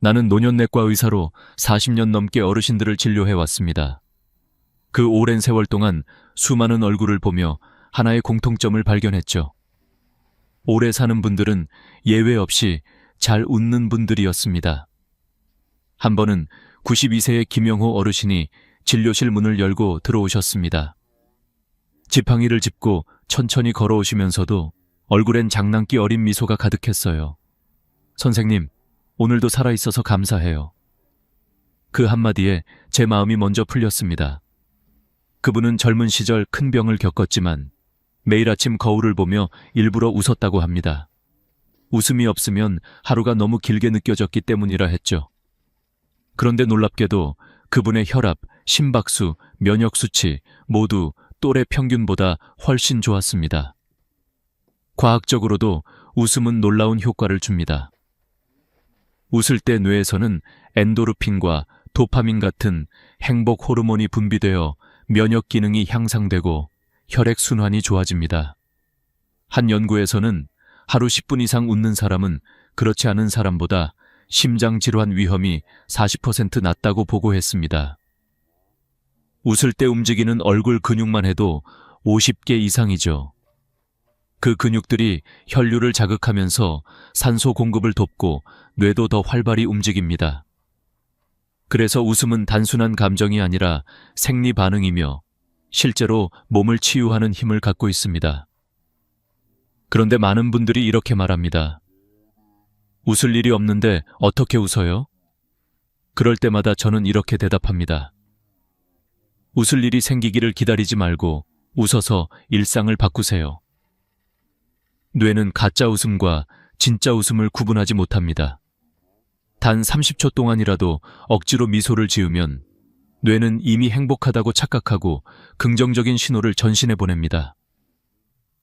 나는 노년내과 의사로 40년 넘게 어르신들을 진료해왔습니다. 그 오랜 세월 동안 수많은 얼굴을 보며 하나의 공통점을 발견했죠. 오래 사는 분들은 예외 없이 잘 웃는 분들이었습니다. 한 번은 92세의 김영호 어르신이 진료실 문을 열고 들어오셨습니다. 지팡이를 짚고 천천히 걸어오시면서도 얼굴엔 장난기 어린 미소가 가득했어요. 선생님, 오늘도 살아있어서 감사해요. 그 한마디에 제 마음이 먼저 풀렸습니다. 그분은 젊은 시절 큰 병을 겪었지만 매일 아침 거울을 보며 일부러 웃었다고 합니다. 웃음이 없으면 하루가 너무 길게 느껴졌기 때문이라 했죠. 그런데 놀랍게도 그분의 혈압, 심박수, 면역수치 모두 또래 평균보다 훨씬 좋았습니다. 과학적으로도 웃음은 놀라운 효과를 줍니다. 웃을 때 뇌에서는 엔도르핀과 도파민 같은 행복 호르몬이 분비되어 면역 기능이 향상되고 혈액순환이 좋아집니다. 한 연구에서는 하루 10분 이상 웃는 사람은 그렇지 않은 사람보다 심장질환 위험이 40% 낮다고 보고했습니다. 웃을 때 움직이는 얼굴 근육만 해도 50개 이상이죠. 그 근육들이 혈류를 자극하면서 산소 공급을 돕고 뇌도 더 활발히 움직입니다. 그래서 웃음은 단순한 감정이 아니라 생리 반응이며 실제로 몸을 치유하는 힘을 갖고 있습니다. 그런데 많은 분들이 이렇게 말합니다. 웃을 일이 없는데 어떻게 웃어요? 그럴 때마다 저는 이렇게 대답합니다. 웃을 일이 생기기를 기다리지 말고 웃어서 일상을 바꾸세요. 뇌는 가짜 웃음과 진짜 웃음을 구분하지 못합니다. 단 30초 동안이라도 억지로 미소를 지으면 뇌는 이미 행복하다고 착각하고 긍정적인 신호를 전신에 보냅니다.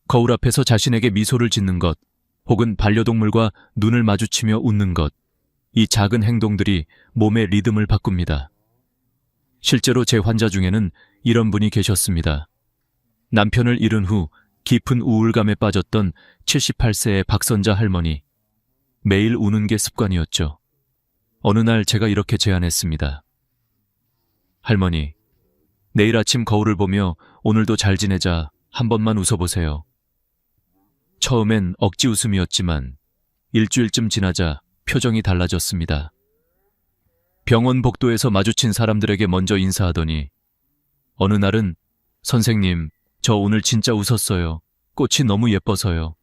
거울 앞에서 자신에게 미소를 짓는 것, 혹은 반려동물과 눈을 마주치며 웃는 것, 이 작은 행동들이 몸의 리듬을 바꿉니다. 실제로 제 환자 중에는 이런 분이 계셨습니다. 남편을 잃은 후 깊은 우울감에 빠졌던 78세의 박선자 할머니. 매일 우는 게 습관이었죠. 어느 날 제가 이렇게 제안했습니다. 할머니, 내일 아침 거울을 보며 오늘도 잘 지내자 한 번만 웃어보세요. 처음엔 억지 웃음이었지만 일주일쯤 지나자 표정이 달라졌습니다. 병원 복도에서 마주친 사람들에게 먼저 인사하더니 어느 날은 선생님, 저 오늘 진짜 웃었어요. 꽃이 너무 예뻐서요.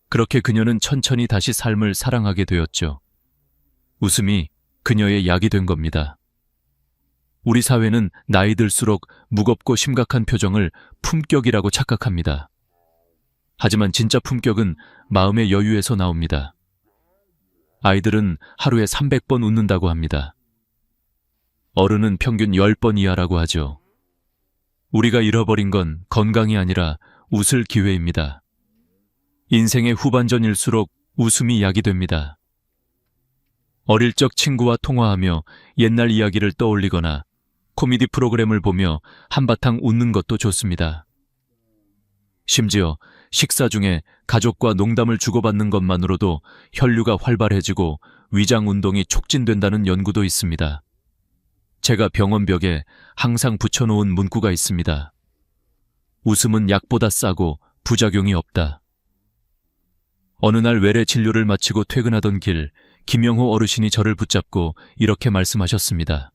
그렇게 그녀는 천천히 다시 삶을 사랑하게 되었죠. 웃음이 그녀의 약이 된 겁니다. 우리 사회는 나이 들수록 무겁고 심각한 표정을 품격이라고 착각합니다. 하지만 진짜 품격은 마음의 여유에서 나옵니다. 아이들은 하루에 300번 웃는다고 합니다. 어른은 평균 10번 이하라고 하죠. 우리가 잃어버린 건 건강이 아니라 웃을 기회입니다. 인생의 후반전일수록 웃음이 약이 됩니다. 어릴 적 친구와 통화하며 옛날 이야기를 떠올리거나 코미디 프로그램을 보며 한바탕 웃는 것도 좋습니다. 심지어 식사 중에 가족과 농담을 주고받는 것만으로도 혈류가 활발해지고 위장 운동이 촉진된다는 연구도 있습니다. 제가 병원 벽에 항상 붙여놓은 문구가 있습니다. 웃음은 약보다 싸고 부작용이 없다. 어느 날 외래 진료를 마치고 퇴근하던 길, 김영호 어르신이 저를 붙잡고 이렇게 말씀하셨습니다.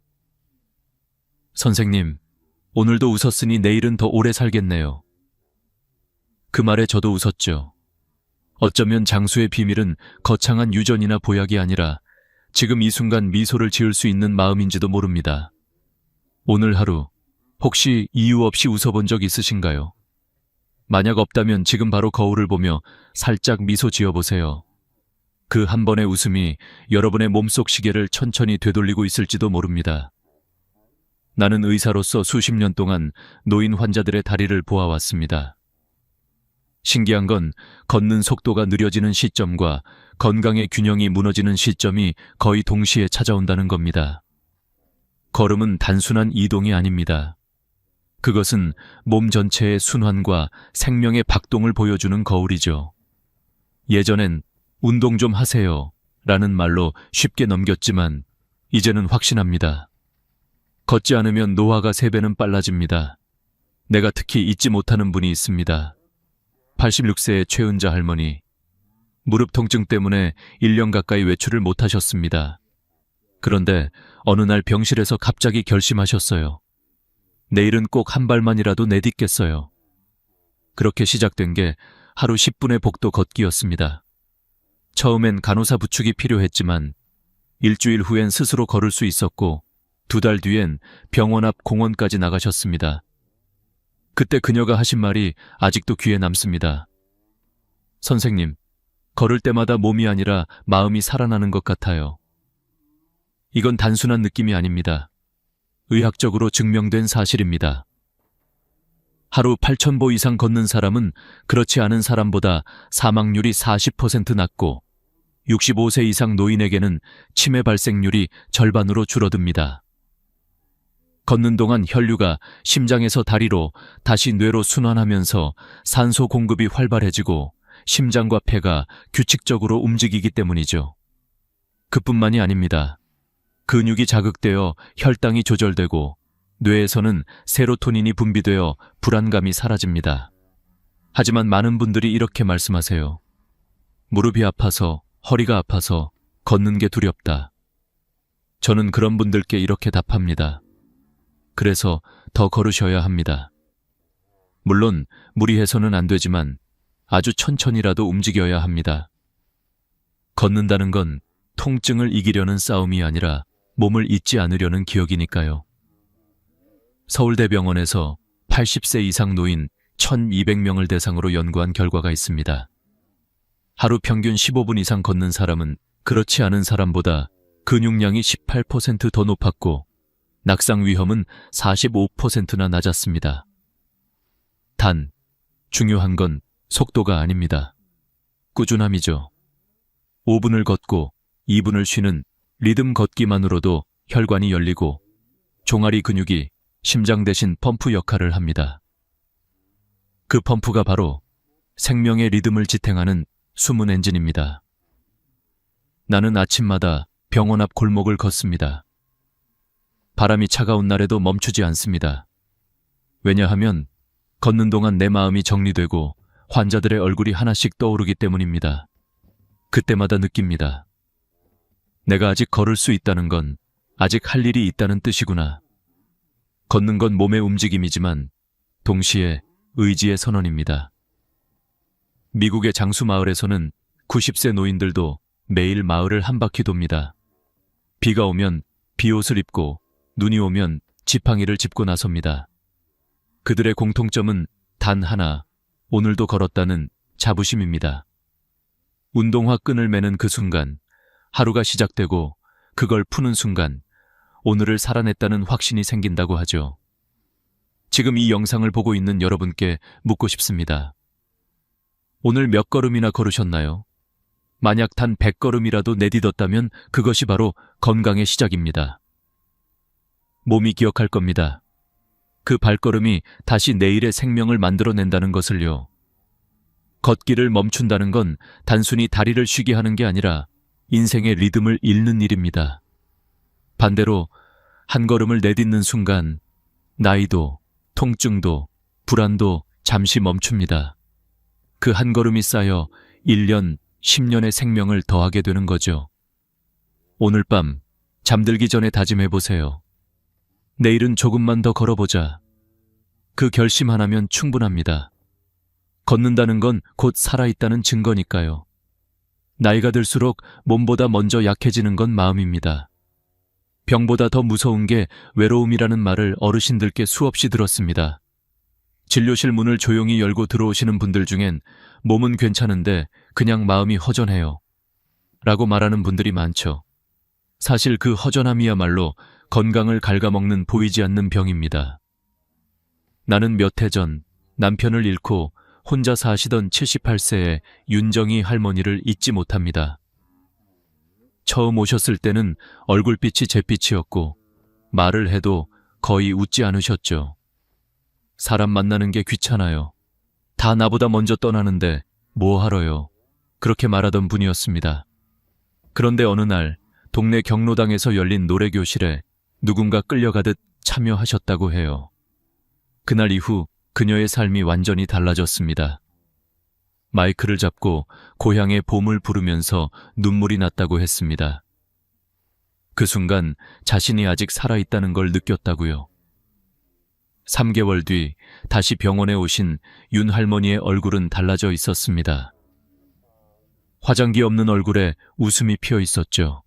선생님, 오늘도 웃었으니 내일은 더 오래 살겠네요. 그 말에 저도 웃었죠. 어쩌면 장수의 비밀은 거창한 유전이나 보약이 아니라 지금 이 순간 미소를 지을 수 있는 마음인지도 모릅니다. 오늘 하루 혹시 이유 없이 웃어본 적 있으신가요? 만약 없다면 지금 바로 거울을 보며 살짝 미소 지어보세요. 그 한 번의 웃음이 여러분의 몸속 시계를 천천히 되돌리고 있을지도 모릅니다. 나는 의사로서 수십 년 동안 노인 환자들의 다리를 보아왔습니다. 신기한 건 걷는 속도가 느려지는 시점과 건강의 균형이 무너지는 시점이 거의 동시에 찾아온다는 겁니다. 걸음은 단순한 이동이 아닙니다. 그것은 몸 전체의 순환과 생명의 박동을 보여주는 거울이죠. 예전엔 운동 좀 하세요 라는 말로 쉽게 넘겼지만 이제는 확신합니다. 걷지 않으면 노화가 3배는 빨라집니다. 내가 특히 잊지 못하는 분이 있습니다. 86세의 최은자 할머니. 무릎 통증 때문에 1년 가까이 외출을 못하셨습니다. 그런데 어느 날 병실에서 갑자기 결심하셨어요. 내일은 꼭 한 발만이라도 내딛겠어요. 그렇게 시작된 게 하루 10분의 복도 걷기였습니다. 처음엔 간호사 부축이 필요했지만 일주일 후엔 스스로 걸을 수 있었고 2달 뒤엔 병원 앞 공원까지 나가셨습니다. 그때 그녀가 하신 말이 아직도 귀에 남습니다. 선생님, 걸을 때마다 몸이 아니라 마음이 살아나는 것 같아요. 이건 단순한 느낌이 아닙니다. 의학적으로 증명된 사실입니다. 하루 8,000보 이상 걷는 사람은 그렇지 않은 사람보다 사망률이 40% 낮고 65세 이상 노인에게는 치매 발생률이 절반으로 줄어듭니다. 걷는 동안 혈류가 심장에서 다리로 다시 뇌로 순환하면서 산소 공급이 활발해지고 심장과 폐가 규칙적으로 움직이기 때문이죠. 그뿐만이 아닙니다. 근육이 자극되어 혈당이 조절되고 뇌에서는 세로토닌이 분비되어 불안감이 사라집니다. 하지만 많은 분들이 이렇게 말씀하세요. 무릎이 아파서, 허리가 아파서 걷는 게 두렵다. 저는 그런 분들께 이렇게 답합니다. 그래서 더 걸으셔야 합니다. 물론 무리해서는 안 되지만 아주 천천히라도 움직여야 합니다. 걷는다는 건 통증을 이기려는 싸움이 아니라 몸을 잊지 않으려는 기억이니까요. 서울대병원에서 80세 이상 노인 1,200명을 대상으로 연구한 결과가 있습니다. 하루 평균 15분 이상 걷는 사람은 그렇지 않은 사람보다 근육량이 18% 더 높았고 낙상 위험은 45%나 낮았습니다. 단, 중요한 건 속도가 아닙니다. 꾸준함이죠. 5분을 걷고 2분을 쉬는 리듬 걷기만으로도 혈관이 열리고 종아리 근육이 심장 대신 펌프 역할을 합니다. 그 펌프가 바로 생명의 리듬을 지탱하는 숨은 엔진입니다. 나는 아침마다 병원 앞 골목을 걷습니다. 바람이 차가운 날에도 멈추지 않습니다. 왜냐하면 걷는 동안 내 마음이 정리되고 환자들의 얼굴이 하나씩 떠오르기 때문입니다. 그때마다 느낍니다. 내가 아직 걸을 수 있다는 건 아직 할 일이 있다는 뜻이구나. 걷는 건 몸의 움직임이지만 동시에 의지의 선언입니다. 미국의 장수 마을에서는 90세 노인들도 매일 마을을 한 바퀴 돕니다. 비가 오면 비옷을 입고 눈이 오면 지팡이를 짚고 나섭니다. 그들의 공통점은 단 하나, 오늘도 걸었다는 자부심입니다. 운동화 끈을 매는 그 순간, 하루가 시작되고 그걸 푸는 순간 오늘을 살아냈다는 확신이 생긴다고 하죠. 지금 이 영상을 보고 있는 여러분께 묻고 싶습니다. 오늘 몇 걸음이나 걸으셨나요? 만약 단 100걸음이라도 내딛었다면 그것이 바로 건강의 시작입니다. 몸이 기억할 겁니다. 그 발걸음이 다시 내일의 생명을 만들어낸다는 것을요. 걷기를 멈춘다는 건 단순히 다리를 쉬게 하는 게 아니라 인생의 리듬을 잃는 일입니다. 반대로 한 걸음을 내딛는 순간 나이도, 통증도, 불안도 잠시 멈춥니다. 그 한 걸음이 쌓여 1년, 10년의 생명을 더하게 되는 거죠. 오늘 밤 잠들기 전에 다짐해보세요. 내일은 조금만 더 걸어보자. 그 결심 하나면 충분합니다. 걷는다는 건 곧 살아있다는 증거니까요. 나이가 들수록 몸보다 먼저 약해지는 건 마음입니다. 병보다 더 무서운 게 외로움이라는 말을 어르신들께 수없이 들었습니다. 진료실 문을 조용히 열고 들어오시는 분들 중엔 몸은 괜찮은데 그냥 마음이 허전해요. 라고 말하는 분들이 많죠. 사실 그 허전함이야말로 건강을 갉아먹는 보이지 않는 병입니다. 나는 몇 해 전 남편을 잃고 혼자 사시던 78세의 윤정희 할머니를 잊지 못합니다. 처음 오셨을 때는 얼굴빛이 잿빛이었고 말을 해도 거의 웃지 않으셨죠. 사람 만나는 게 귀찮아요. 다 나보다 먼저 떠나는데 뭐 하러요. 그렇게 말하던 분이었습니다. 그런데 어느 날 동네 경로당에서 열린 노래교실에 누군가 끌려가듯 참여하셨다고 해요. 그날 이후 그녀의 삶이 완전히 달라졌습니다. 마이크를 잡고 고향의 봄을 부르면서 눈물이 났다고 했습니다. 그 순간 자신이 아직 살아있다는 걸 느꼈다고요. 3개월 뒤 다시 병원에 오신 윤 할머니의 얼굴은 달라져 있었습니다. 화장기 없는 얼굴에 웃음이 피어 있었죠.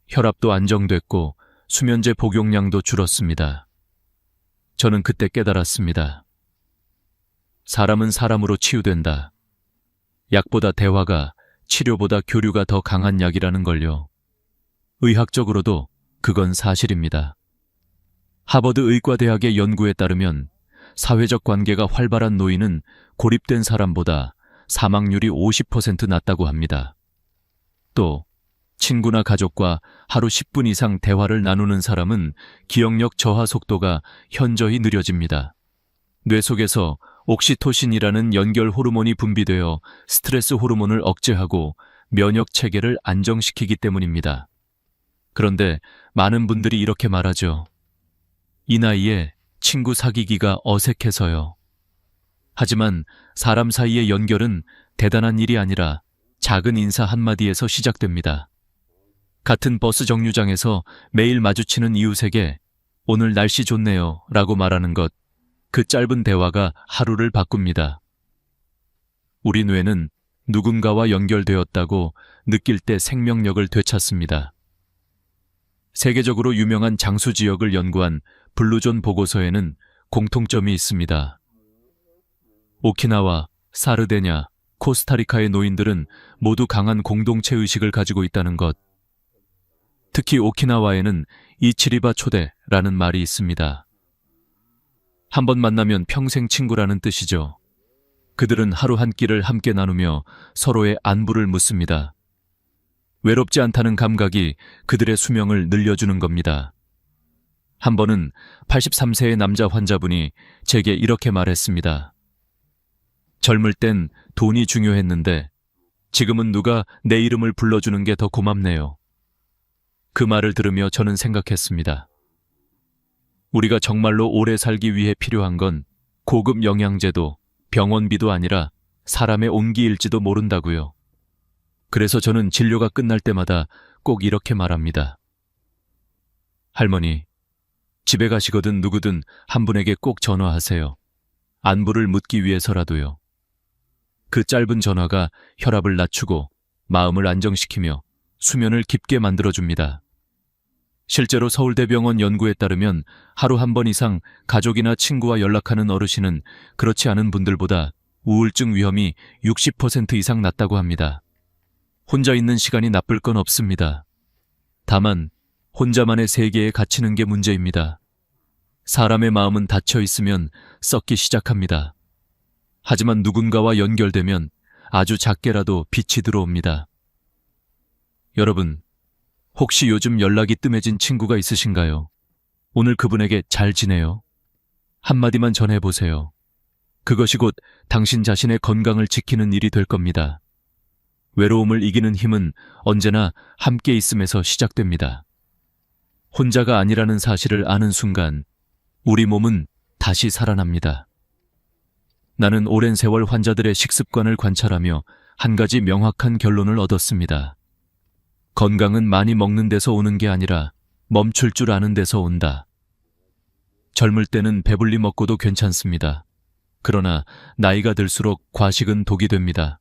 혈압도 안정됐고 수면제 복용량도 줄었습니다. 저는 그때 깨달았습니다. 사람은 사람으로 치유된다. 약보다 대화가, 치료보다 교류가 더 강한 약이라는 걸요. 의학적으로도 그건 사실입니다. 하버드 의과대학의 연구에 따르면 사회적 관계가 활발한 노인은 고립된 사람보다 사망률이 50% 낮다고 합니다. 또 친구나 가족과 하루 10분 이상 대화를 나누는 사람은 기억력 저하 속도가 현저히 느려집니다. 뇌 속에서 옥시토신이라는 연결 호르몬이 분비되어 스트레스 호르몬을 억제하고 면역 체계를 안정시키기 때문입니다. 그런데 많은 분들이 이렇게 말하죠. 이 나이에 친구 사귀기가 어색해서요. 하지만 사람 사이의 연결은 대단한 일이 아니라 작은 인사 한마디에서 시작됩니다. 같은 버스 정류장에서 매일 마주치는 이웃에게 오늘 날씨 좋네요 라고 말하는 것, 그 짧은 대화가 하루를 바꿉니다. 우리 뇌는 누군가와 연결되었다고 느낄 때 생명력을 되찾습니다. 세계적으로 유명한 장수 지역을 연구한 블루존 보고서에는 공통점이 있습니다. 오키나와, 사르데냐, 코스타리카의 노인들은 모두 강한 공동체 의식을 가지고 있다는 것. 특히 오키나와에는 이치리바 초대라는 말이 있습니다. 한 번 만나면 평생 친구라는 뜻이죠. 그들은 하루 한 끼를 함께 나누며 서로의 안부를 묻습니다. 외롭지 않다는 감각이 그들의 수명을 늘려주는 겁니다. 한 번은 83세의 남자 환자분이 제게 이렇게 말했습니다. 젊을 땐 돈이 중요했는데 지금은 누가 내 이름을 불러주는 게 더 고맙네요. 그 말을 들으며 저는 생각했습니다. 우리가 정말로 오래 살기 위해 필요한 건 고급 영양제도 병원비도 아니라 사람의 온기일지도 모른다고요. 그래서 저는 진료가 끝날 때마다 꼭 이렇게 말합니다. 할머니, 집에 가시거든 누구든 한 분에게 꼭 전화하세요. 안부를 묻기 위해서라도요. 그 짧은 전화가 혈압을 낮추고 마음을 안정시키며 수면을 깊게 만들어줍니다. 실제로 서울대병원 연구에 따르면 하루 한 번 이상 가족이나 친구와 연락하는 어르신은 그렇지 않은 분들보다 우울증 위험이 60% 이상 낮다고 합니다. 혼자 있는 시간이 나쁠 건 없습니다. 다만 혼자만의 세계에 갇히는 게 문제입니다. 사람의 마음은 닫혀 있으면 썩기 시작합니다. 하지만 누군가와 연결되면 아주 작게라도 빛이 들어옵니다. 여러분, 혹시 요즘 연락이 뜸해진 친구가 있으신가요? 오늘 그분에게 잘 지내요? 한마디만 전해보세요. 그것이 곧 당신 자신의 건강을 지키는 일이 될 겁니다. 외로움을 이기는 힘은 언제나 함께 있음에서 시작됩니다. 혼자가 아니라는 사실을 아는 순간 우리 몸은 다시 살아납니다. 나는 오랜 세월 환자들의 식습관을 관찰하며 한 가지 명확한 결론을 얻었습니다. 건강은 많이 먹는 데서 오는 게 아니라 멈출 줄 아는 데서 온다. 젊을 때는 배불리 먹고도 괜찮습니다. 그러나 나이가 들수록 과식은 독이 됩니다.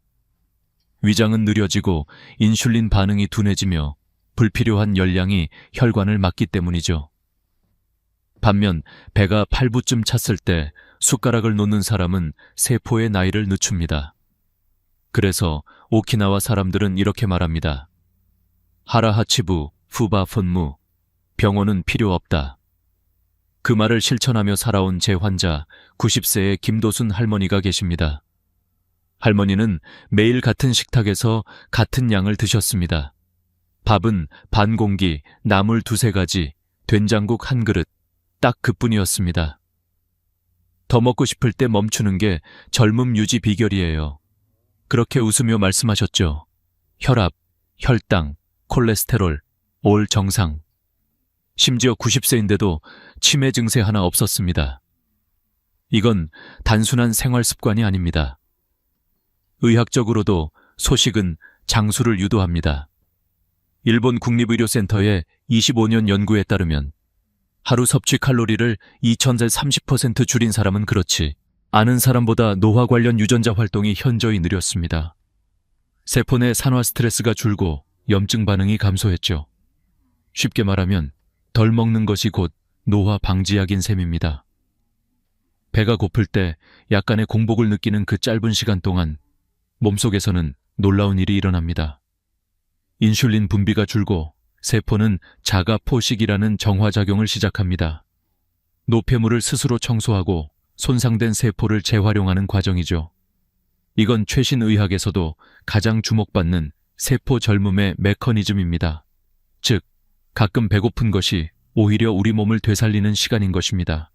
위장은 느려지고 인슐린 반응이 둔해지며 불필요한 열량이 혈관을 막기 때문이죠. 반면 배가 8부쯤 찼을 때 숟가락을 놓는 사람은 세포의 나이를 늦춥니다. 그래서 오키나와 사람들은 이렇게 말합니다. 하라하치부, 푸바 폰무, 병원은 필요 없다. 그 말을 실천하며 살아온 제 환자 90세의 김도순 할머니가 계십니다. 할머니는 매일 같은 식탁에서 같은 양을 드셨습니다. 밥은 반 공기, 나물 2-3가지, 된장국 1그릇, 딱 그뿐이었습니다. 더 먹고 싶을 때 멈추는 게 젊음 유지 비결이에요. 그렇게 웃으며 말씀하셨죠. 혈압, 혈당, 콜레스테롤, 올 정상. 심지어 90세인데도 치매 증세 하나 없었습니다. 이건 단순한 생활 습관이 아닙니다. 의학적으로도 소식은 장수를 유도합니다. 일본 국립의료센터의 25년 연구에 따르면 하루 섭취 칼로리를 2000에 30% 줄인 사람은 그렇지 아는 사람보다 노화 관련 유전자 활동이 현저히 느렸습니다. 세포 내 산화 스트레스가 줄고 염증 반응이 감소했죠. 쉽게 말하면 덜 먹는 것이 곧 노화 방지약인 셈입니다. 배가 고플 때 약간의 공복을 느끼는 그 짧은 시간 동안 몸속에서는 놀라운 일이 일어납니다. 인슐린 분비가 줄고 세포는 자가 포식이라는 정화작용을 시작합니다. 노폐물을 스스로 청소하고 손상된 세포를 재활용하는 과정이죠. 이건 최신 의학에서도 가장 주목받는 세포 젊음의 메커니즘입니다. 즉, 가끔 배고픈 것이 오히려 우리 몸을 되살리는 시간인 것입니다.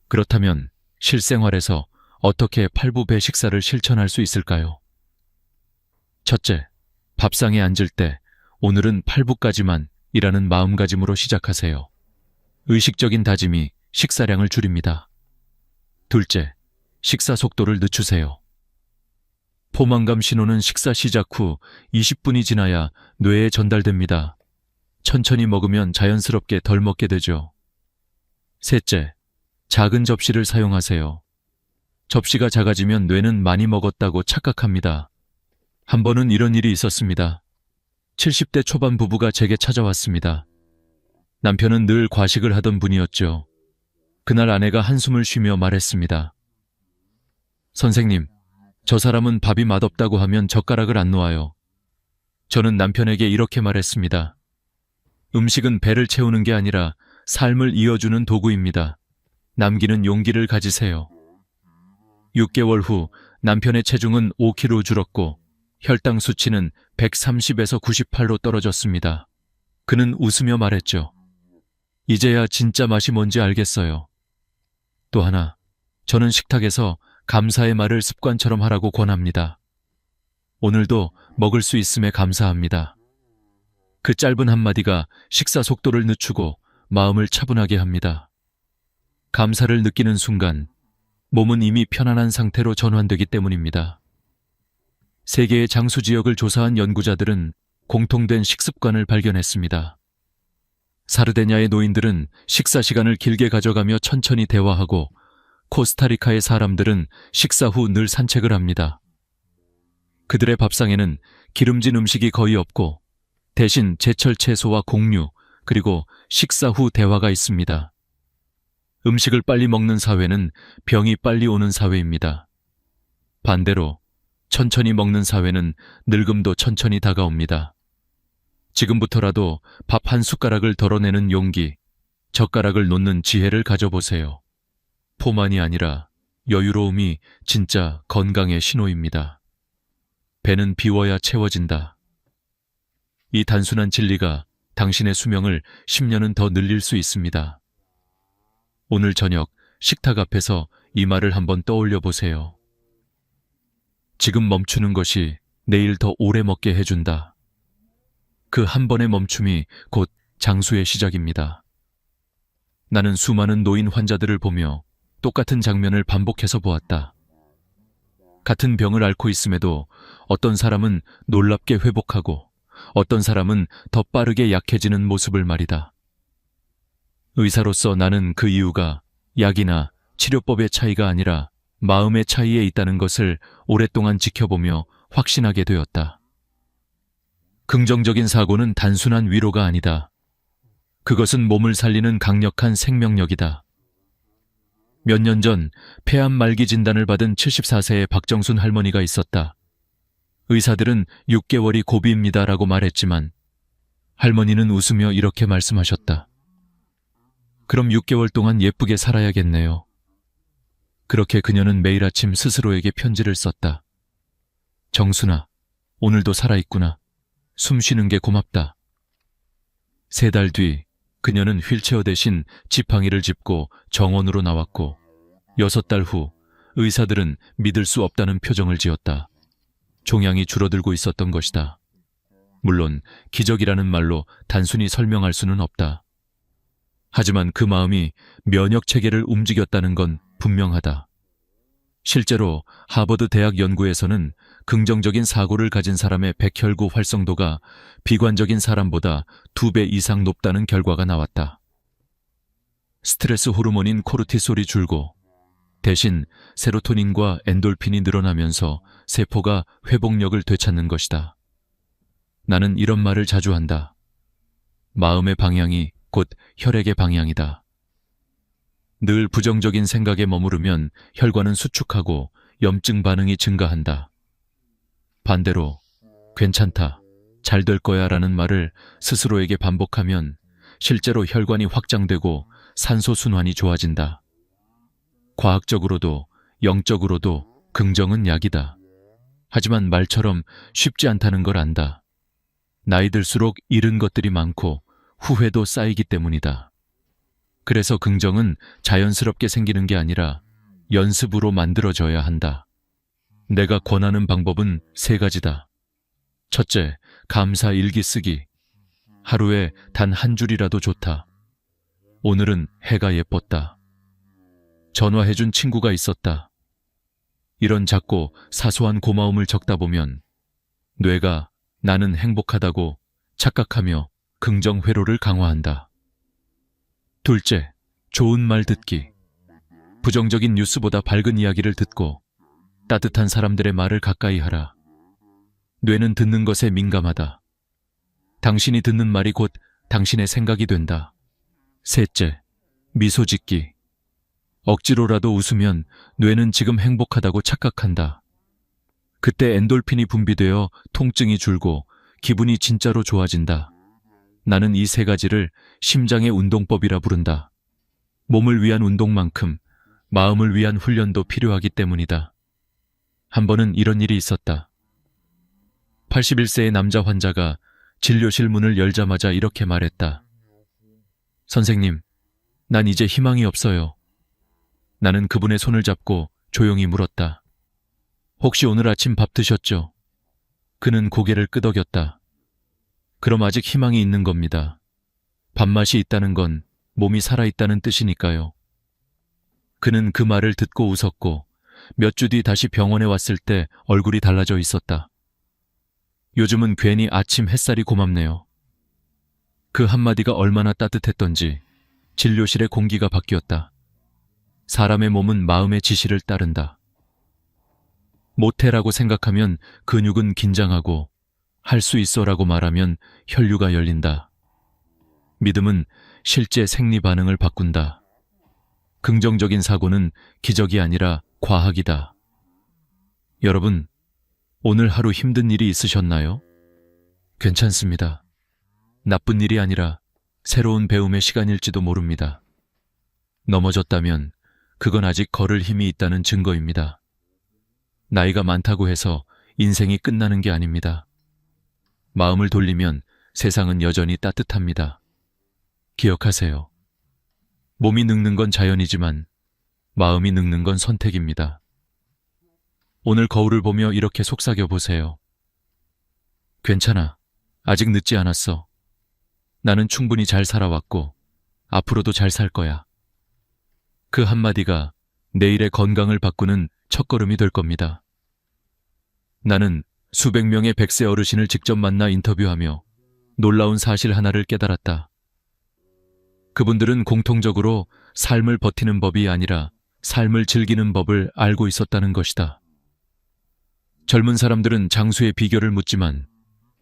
그렇다면 실생활에서 어떻게 팔부배 식사를 실천할 수 있을까요? 첫째, 밥상에 앉을 때 오늘은 8부까지만 이라는 마음가짐으로 시작하세요. 의식적인 다짐이 식사량을 줄입니다. 둘째, 식사 속도를 늦추세요. 포만감 신호는 식사 시작 후 20분이 지나야 뇌에 전달됩니다. 천천히 먹으면 자연스럽게 덜 먹게 되죠. 셋째, 작은 접시를 사용하세요. 접시가 작아지면 뇌는 많이 먹었다고 착각합니다. 한 번은 이런 일이 있었습니다. 70대 초반 부부가 제게 찾아왔습니다. 남편은 늘 과식을 하던 분이었죠. 그날 아내가 한숨을 쉬며 말했습니다. 선생님, 저 사람은 밥이 맛없다고 하면 젓가락을 안 놓아요. 저는 남편에게 이렇게 말했습니다. 음식은 배를 채우는 게 아니라 삶을 이어주는 도구입니다. 남기는 용기를 가지세요. 6개월 후 남편의 체중은 5kg 줄었고 혈당 수치는 130에서 98로 떨어졌습니다. 그는 웃으며 말했죠. 이제야 진짜 맛이 뭔지 알겠어요. 또 하나, 저는 식탁에서 감사의 말을 습관처럼 하라고 권합니다. 오늘도 먹을 수 있음에 감사합니다. 그 짧은 한마디가 식사 속도를 늦추고 마음을 차분하게 합니다. 감사를 느끼는 순간 몸은 이미 편안한 상태로 전환되기 때문입니다. 세계의 장수 지역을 조사한 연구자들은 공통된 식습관을 발견했습니다. 사르데냐의 노인들은 식사 시간을 길게 가져가며 천천히 대화하고 코스타리카의 사람들은 식사 후 늘 산책을 합니다. 그들의 밥상에는 기름진 음식이 거의 없고 대신 제철 채소와 곡류 그리고 식사 후 대화가 있습니다. 음식을 빨리 먹는 사회는 병이 빨리 오는 사회입니다. 반대로 천천히 먹는 사회는 늙음도 천천히 다가옵니다. 지금부터라도 밥 한 숟가락을 덜어내는 용기, 젓가락을 놓는 지혜를 가져보세요. 포만이 아니라 여유로움이 진짜 건강의 신호입니다. 배는 비워야 채워진다. 이 단순한 진리가 당신의 수명을 10년은 더 늘릴 수 있습니다. 오늘 저녁 식탁 앞에서 이 말을 한번 떠올려 보세요. 지금 멈추는 것이 내일 더 오래 먹게 해준다. 그 한 번의 멈춤이 곧 장수의 시작입니다. 나는 수많은 노인 환자들을 보며 똑같은 장면을 반복해서 보았다. 같은 병을 앓고 있음에도 어떤 사람은 놀랍게 회복하고 어떤 사람은 더 빠르게 약해지는 모습을 말이다. 의사로서 나는 그 이유가 약이나 치료법의 차이가 아니라 마음의 차이에 있다는 것을 오랫동안 지켜보며 확신하게 되었다. 긍정적인 사고는 단순한 위로가 아니다. 그것은 몸을 살리는 강력한 생명력이다. 몇 년 전 폐암 말기 진단을 받은 74세의 박정순 할머니가 있었다. 의사들은 6개월이 고비입니다라고 말했지만 할머니는 웃으며 이렇게 말씀하셨다. 그럼 6개월 동안 예쁘게 살아야겠네요. 그렇게 그녀는 매일 아침 스스로에게 편지를 썼다. 정순아, 오늘도 살아있구나. 숨 쉬는 게 고맙다. 3달 뒤 그녀는 휠체어 대신 지팡이를 짚고 정원으로 나왔고 6달 후 의사들은 믿을 수 없다는 표정을 지었다. 종양이 줄어들고 있었던 것이다. 물론 기적이라는 말로 단순히 설명할 수는 없다. 하지만 그 마음이 면역 체계를 움직였다는 건 분명하다. 실제로 하버드 대학 연구에서는 긍정적인 사고를 가진 사람의 백혈구 활성도가 비관적인 사람보다 2배 이상 높다는 결과가 나왔다. 스트레스 호르몬인 코르티솔이 줄고 대신 세로토닌과 엔돌핀이 늘어나면서 세포가 회복력을 되찾는 것이다. 나는 이런 말을 자주 한다. 마음의 방향이 곧 혈액의 방향이다. 늘 부정적인 생각에 머무르면 혈관은 수축하고 염증 반응이 증가한다. 반대로 괜찮다, 잘 될 거야 라는 말을 스스로에게 반복하면 실제로 혈관이 확장되고 산소 순환이 좋아진다. 과학적으로도 영적으로도 긍정은 약이다. 하지만 말처럼 쉽지 않다는 걸 안다. 나이 들수록 잃은 것들이 많고 후회도 쌓이기 때문이다. 그래서 긍정은 자연스럽게 생기는 게 아니라 연습으로 만들어져야 한다. 내가 권하는 방법은 3가지다. 첫째, 감사 일기 쓰기. 하루에 단 한 줄이라도 좋다. 오늘은 해가 예뻤다. 전화해준 친구가 있었다. 이런 작고 사소한 고마움을 적다 보면 뇌가 나는 행복하다고 착각하며 긍정 회로를 강화한다. 둘째, 좋은 말 듣기. 부정적인 뉴스보다 밝은 이야기를 듣고 따뜻한 사람들의 말을 가까이 하라. 뇌는 듣는 것에 민감하다. 당신이 듣는 말이 곧 당신의 생각이 된다. 셋째, 미소 짓기. 억지로라도 웃으면 뇌는 지금 행복하다고 착각한다. 그때 엔돌핀이 분비되어 통증이 줄고 기분이 진짜로 좋아진다. 나는 이 3가지를 심장의 운동법이라 부른다. 몸을 위한 운동만큼 마음을 위한 훈련도 필요하기 때문이다. 한 번은 이런 일이 있었다. 81세의 남자 환자가 진료실 문을 열자마자 이렇게 말했다. 선생님, 난 이제 희망이 없어요. 나는 그분의 손을 잡고 조용히 물었다. 혹시 오늘 아침 밥 드셨죠? 그는 고개를 끄덕였다. 그럼 아직 희망이 있는 겁니다. 밥맛이 있다는 건 몸이 살아있다는 뜻이니까요. 그는 그 말을 듣고 웃었고 몇 주 뒤 다시 병원에 왔을 때 얼굴이 달라져 있었다. 요즘은 괜히 아침 햇살이 고맙네요. 그 한마디가 얼마나 따뜻했던지 진료실의 공기가 바뀌었다. 사람의 몸은 마음의 지시를 따른다. 못해라고 생각하면 근육은 긴장하고 할 수 있어라고 말하면 혈류가 열린다. 믿음은 실제 생리 반응을 바꾼다. 긍정적인 사고는 기적이 아니라 과학이다. 여러분, 오늘 하루 힘든 일이 있으셨나요? 괜찮습니다. 나쁜 일이 아니라 새로운 배움의 시간일지도 모릅니다. 넘어졌다면 그건 아직 걸을 힘이 있다는 증거입니다. 나이가 많다고 해서 인생이 끝나는 게 아닙니다. 마음을 돌리면 세상은 여전히 따뜻합니다. 기억하세요. 몸이 늙는 건 자연이지만 마음이 늙는 건 선택입니다. 오늘 거울을 보며 이렇게 속삭여 보세요. 괜찮아. 아직 늦지 않았어. 나는 충분히 잘 살아왔고 앞으로도 잘 살 거야. 그 한마디가 내일의 건강을 바꾸는 첫걸음이 될 겁니다. 나는 수백 명의 100세 어르신을 직접 만나 인터뷰하며 놀라운 사실 하나를 깨달았다. 그분들은 공통적으로 삶을 버티는 법이 아니라 삶을 즐기는 법을 알고 있었다는 것이다. 젊은 사람들은 장수의 비결을 묻지만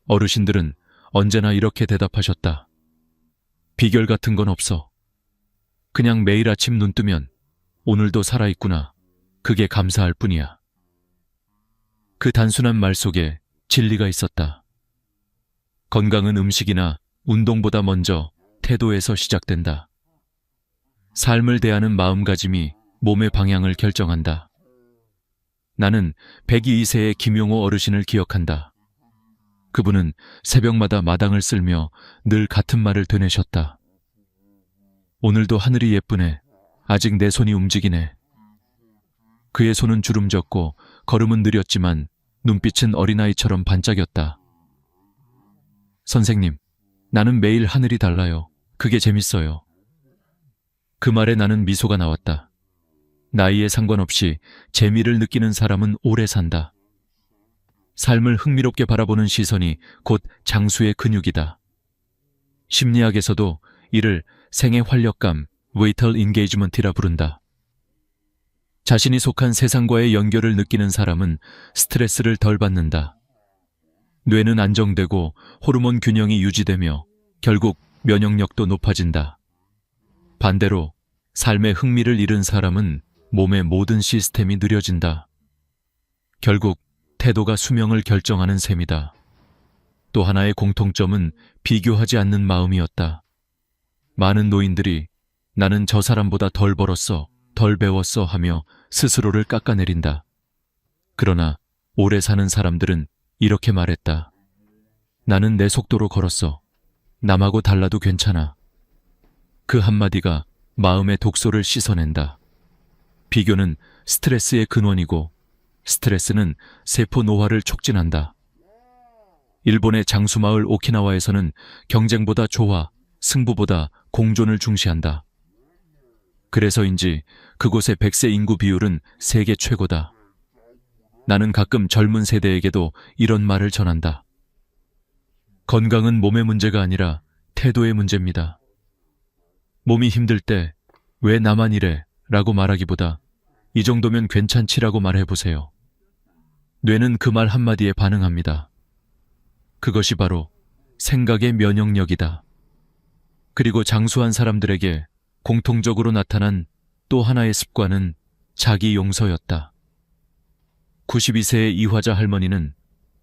어르신들은 언제나 이렇게 대답하셨다. 비결 같은 건 없어. 그냥 매일 아침 눈 뜨면 오늘도 살아있구나. 그게 감사할 뿐이야. 그 단순한 말 속에 진리가 있었다. 건강은 음식이나 운동보다 먼저 태도에서 시작된다. 삶을 대하는 마음가짐이 몸의 방향을 결정한다. 나는 102세의 김용호 어르신을 기억한다. 그분은 새벽마다 마당을 쓸며 늘 같은 말을 되뇌셨다. 오늘도 하늘이 예쁘네. 아직 내 손이 움직이네. 그의 손은 주름졌고 걸음은 느렸지만 눈빛은 어린아이처럼 반짝였다. 선생님, 나는 매일 하늘이 달라요. 그게 재밌어요. 그 말에 나는 미소가 나왔다. 나이에 상관없이 재미를 느끼는 사람은 오래 산다. 삶을 흥미롭게 바라보는 시선이 곧 장수의 근육이다. 심리학에서도 이를 생의 활력감, vital engagement이라 부른다. 자신이 속한 세상과의 연결을 느끼는 사람은 스트레스를 덜 받는다. 뇌는 안정되고 호르몬 균형이 유지되며 결국 면역력도 높아진다. 반대로 삶의 흥미를 잃은 사람은 몸의 모든 시스템이 느려진다. 결국 태도가 수명을 결정하는 셈이다. 또 하나의 공통점은 비교하지 않는 마음이었다. 많은 노인들이 나는 저 사람보다 덜 벌었어, 덜 배웠어 하며 스스로를 깎아내린다. 그러나 오래 사는 사람들은 이렇게 말했다. 나는 내 속도로 걸었어. 남하고 달라도 괜찮아. 그 한마디가 마음의 독소를 씻어낸다. 비교는 스트레스의 근원이고 스트레스는 세포 노화를 촉진한다. 일본의 장수마을 오키나와에서는 경쟁보다 조화, 승부보다 공존을 중시한다. 그래서인지 그곳의 100세 인구 비율은 세계 최고다. 나는 가끔 젊은 세대에게도 이런 말을 전한다. 건강은 몸의 문제가 아니라 태도의 문제입니다. 몸이 힘들 때 왜 나만 이래? 라고 말하기보다 이 정도면 괜찮지라고 말해보세요. 뇌는 그 말 한마디에 반응합니다. 그것이 바로 생각의 면역력이다. 그리고 장수한 사람들에게 공통적으로 나타난 또 하나의 습관은 자기 용서였다. 92세의 이화자 할머니는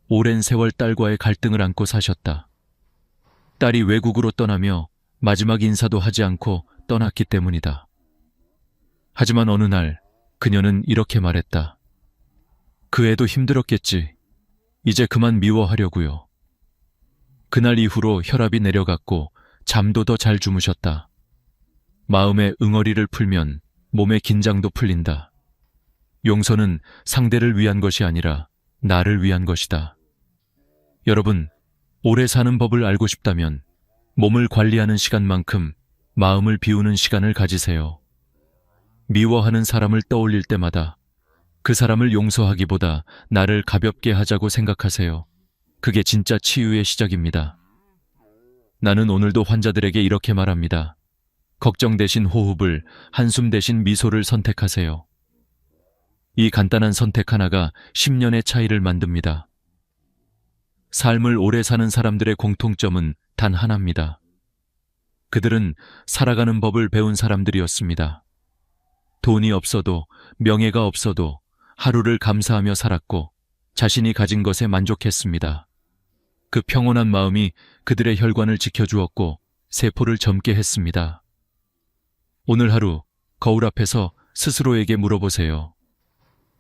오랜 세월 딸과의 갈등을 안고 사셨다. 딸이 외국으로 떠나며 마지막 인사도 하지 않고 떠났기 때문이다. 하지만 어느 날 그녀는 이렇게 말했다. 그 애도 힘들었겠지. 이제 그만 미워하려고요. 그날 이후로 혈압이 내려갔고 잠도 더 잘 주무셨다. 마음의 응어리를 풀면 몸의 긴장도 풀린다. 용서는 상대를 위한 것이 아니라 나를 위한 것이다. 여러분, 오래 사는 법을 알고 싶다면 몸을 관리하는 시간만큼 마음을 비우는 시간을 가지세요. 미워하는 사람을 떠올릴 때마다 그 사람을 용서하기보다 나를 가볍게 하자고 생각하세요. 그게 진짜 치유의 시작입니다. 나는 오늘도 환자들에게 이렇게 말합니다. 걱정 대신 호흡을, 한숨 대신 미소를 선택하세요. 이 간단한 선택 하나가 10년의 차이를 만듭니다. 삶을 오래 사는 사람들의 공통점은 단 하나입니다. 그들은 살아가는 법을 배운 사람들이었습니다. 돈이 없어도, 명예가 없어도 하루를 감사하며 살았고 자신이 가진 것에 만족했습니다. 그 평온한 마음이 그들의 혈관을 지켜주었고 세포를 젊게 했습니다. 오늘 하루 거울 앞에서 스스로에게 물어보세요.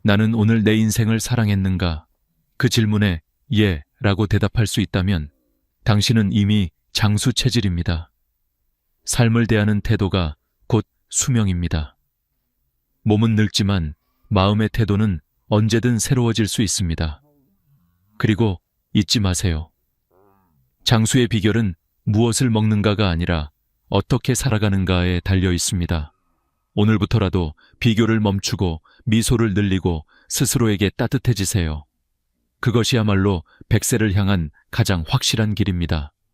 나는 오늘 내 인생을 사랑했는가? 그 질문에 예 라고 대답할 수 있다면 당신은 이미 장수 체질입니다. 삶을 대하는 태도가 곧 수명입니다. 몸은 늙지만 마음의 태도는 언제든 새로워질 수 있습니다. 그리고 잊지 마세요. 장수의 비결은 무엇을 먹는가가 아니라 어떻게 살아가는가에 달려 있습니다. 오늘부터라도 비교를 멈추고 미소를 늘리고 스스로에게 따뜻해지세요. 그것이야말로 100세를 향한 가장 확실한 길입니다.